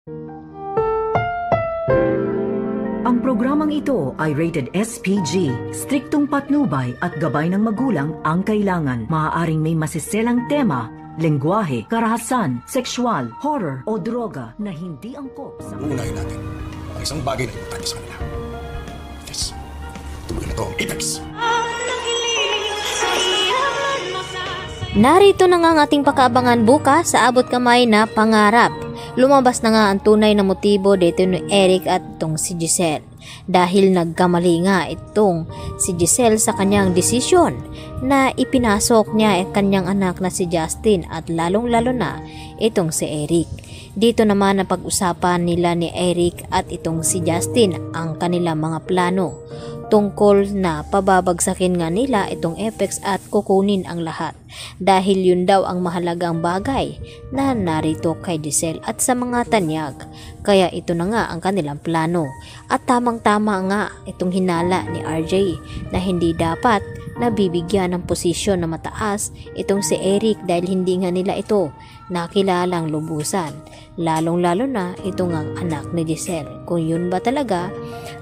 Ang programang ito ay rated SPG. Striktong patnubay at gabay ng magulang ang kailangan. Maaaring may masiselang tema, lengguwahe, karahasan, sexual, horror o droga na hindi angkop sa... Uunahin natin ang isang bagay na importante sa kanila. Yes. Tuloy na to ang Apex. Narito na nga ang ating pakaabangan bukas sa abot kamay na pangarap. Lumabas na nga ang tunay na motibo dito ni Eric at itong si Giselle. Dahil nagkamali nga itong si Giselle sa kanyang desisyon na ipinasok niya ang kanyang anak na si Justin at lalong-lalo na itong si Eric. Dito naman na pag-usapan nila ni Eric at itong si Justin ang kanilang mga plano tungkol na pababagsakin nga nila itong Apex at kukunin ang lahat dahil yun daw ang mahalagang bagay na narito kay Giselle at sa mga tanyag. Kaya ito na nga ang kanilang plano at tamang-tama nga itong hinala ni RJ na hindi dapat nabibigyan ng posisyon na mataas itong si Eric dahil hindi nga nila ito nakilalang lubusan, lalong-lalo na itong ang anak ni Giselle. Kung yun ba talaga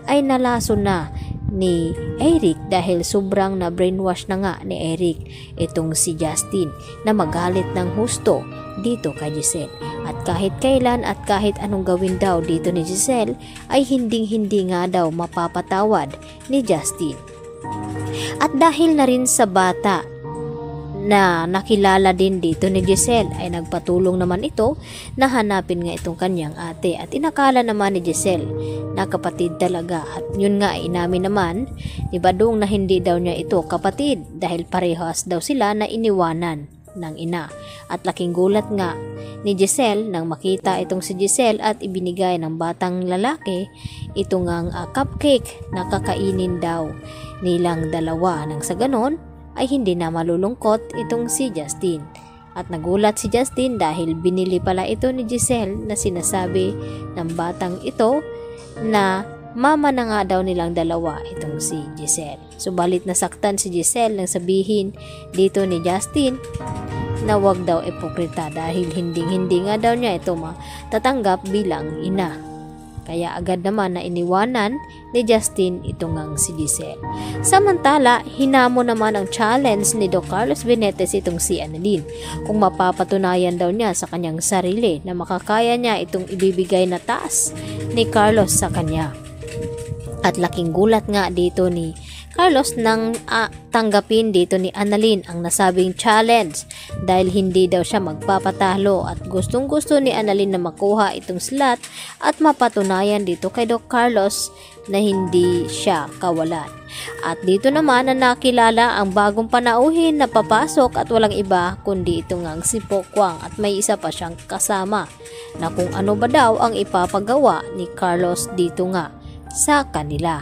ay nalaso na ni Eric dahil sobrang na brainwash na nga ni Eric itong si Justin na magalit ng husto dito kay Giselle. At kahit kailan at kahit anong gawin daw dito ni Giselle ay hindi nga daw mapapatawad ni Justin. At dahil na rin sa bata na nakilala din dito ni Giselle ay nagpatulong naman ito na hanapin nga itong kanyang ate at inakala naman ni Giselle na kapatid talaga at yun nga ay inamin naman ni Badong na hindi daw niya ito kapatid dahil parehas daw sila na iniwanan ng ina. At laking gulat nga ni Giselle nang makita itong si Giselle at ibinigay ng batang lalaki itong ang cupcake na kakainin daw nilang dalawa nang sa ganon ay hindi na malulungkot itong si Justin. At nagulat si Justin dahil binili pala ito ni Giselle na sinasabi ng batang ito na mama na nga daw nilang dalawa itong si Giselle. Subalit nasaktan si Giselle nang sabihin dito ni Justin na wag daw ipokrita dahil hindi nga daw niya ito matatanggap bilang ina. Kaya agad naman na iniwanan ni Justin itong si Giselle. Samantala, hinamo naman ang challenge ni Doc Carlos Benetes itong si Annalyn kung mapapatunayan daw niya sa kanyang sarili na makakaya niya itong ibibigay na task ni Carlos sa kanya. At laking gulat nga dito ni Carlos nang tanggapin dito ni Annalyn ang nasabing challenge dahil hindi daw siya magpapatalo at gustong-gusto ni Annalyn na makuha itong slot at mapatunayan dito kay Doc Carlos na hindi siya kawalan. At dito naman na nakilala ang bagong panauhin na papasok at walang iba kundi ito ngang si Pokwang at may isa pa siyang kasama na kung ano ba daw ang ipapagawa ni Carlos dito nga sa kanila.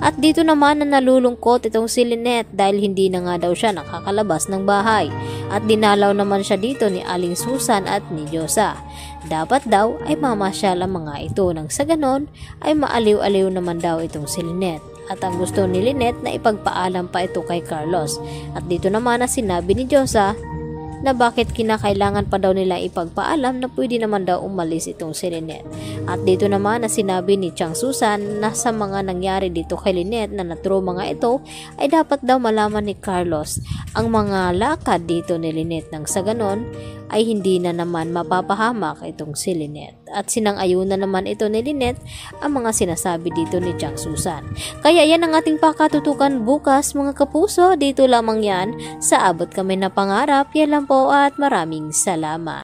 At dito naman na nalulungkot itong si Lynette dahil hindi na nga daw siya nakakalabas ng bahay at dinalaw naman siya dito ni Aling Susan at ni Diyosa. Dapat daw ay mamasyal ang mga ito nang sa ganon ay maaliw-aliw naman daw itong si Lynette. At ang gusto ni Lynette na ipagpaalam pa ito kay Carlos. At dito naman na sinabi ni Diyosa na bakit kinakailangan pa daw nila ipagpaalam na pwede naman daw umalis itong si Lynette. At dito naman na sinabi ni Chang Susan na sa mga nangyari dito kay Lynette na natroma nga ito ay dapat daw malaman ni Carlos ang mga lakad dito ni Lynette nang sa ganon ay hindi na naman mapapahamak itong si Lynette. At sinang-ayuna naman ito ni Lynette ang mga sinasabi dito ni Chang Susan. Kaya yan ang ating pakatutukan bukas mga kapuso. Dito lamang yan sa abot kami na pangarap. Yan lang po at maraming salamat.